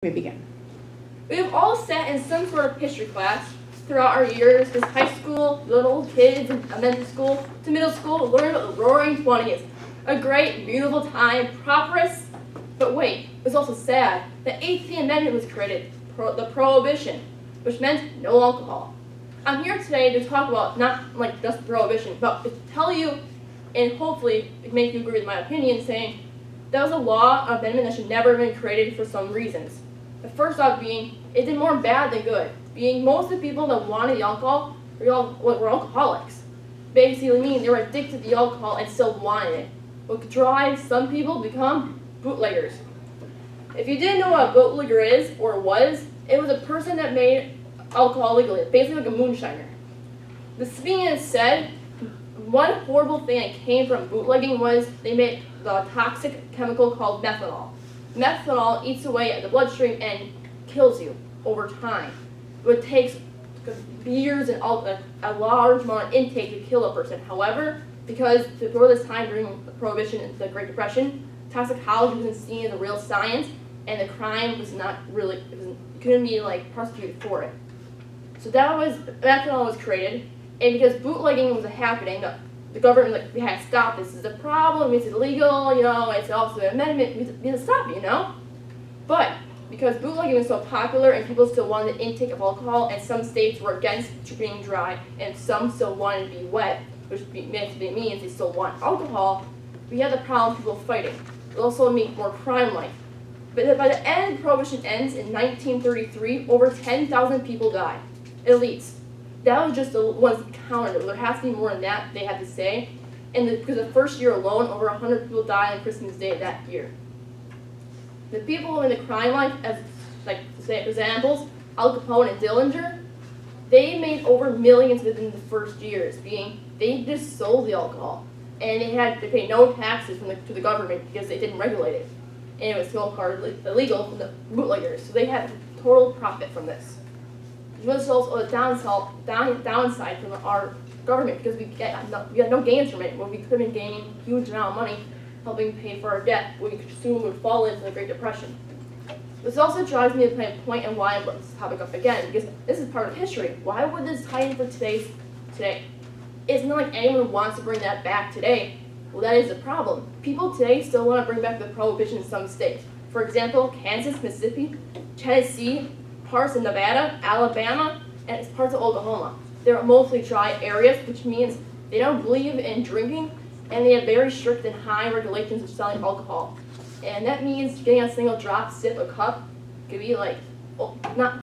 We begin. We have all sat in some sort of history class throughout our years, from high school, little kids, and elementary school, to middle school, to learn about the Roaring 20s. A great, beautiful time, prosperous. But wait, it was also sad. The 18th Amendment was created, the Prohibition, which meant no alcohol. I'm here today to talk about not like just Prohibition, but to tell you, and hopefully make you agree with my opinion, saying that was a law, an amendment that should never have been created for some reasons. The first off being, it did more bad than good. Being most of the people that wanted the alcohol were alcoholics. Basically meaning they were addicted to the alcohol and still wanted it. What could drive some people to become bootleggers. If you didn't know what a bootlegger is, or was, it was a person that made alcohol legally, basically like a moonshiner. This being said, one horrible thing that came from bootlegging was they made the toxic chemical called methanol. Methanol eats away at the bloodstream and kills you over time. It takes years and a large amount of intake to kill a person. However, because before this time during the Prohibition and the Great Depression, toxicology wasn't seen as a real science, and the crime was not really, couldn't be prosecuted for it. So methanol was created, and because bootlegging was happening, the government we had to stop this. This is a problem. It's illegal. It's also an amendment. We had to stop it. But because bootlegging was so popular and people still wanted the intake of alcohol, and some states were against being dry, and some still wanted to be wet, which basically means they still want alcohol. We had the problem of people fighting. It also made more crime like. But by the end, Prohibition ends in 1933. Over 10,000 people died, at least. That was just the ones counted. There has to be more than that, they had to say. And because the first year alone, over 100 people died on Christmas Day that year. The people in the crime life, as to say examples, Al Capone and Dillinger, they made over millions within the first years, being they just sold the alcohol. And they had to pay no taxes to the government because they didn't regulate it. And it was still part of illegal from the bootleggers. So they had total profit from this. It was also a downside from our government because we had no gains from it. When we could have been gaining a huge amount of money helping pay for our debt, we soon would fall into the Great Depression. This also drives me to my point and why I brought this topic up again, because this is part of history. Why would this tie in for today? It's not like anyone wants to bring that back today. Well, that is the problem. People today still want to bring back the Prohibition in some states. For example, Kansas, Mississippi, Tennessee, parts of Nevada, Alabama, and parts of Oklahoma. They're mostly dry areas, which means they don't believe in drinking, and they have very strict and high regulations of selling alcohol. And that means getting a single drop, sip, a cup, could be not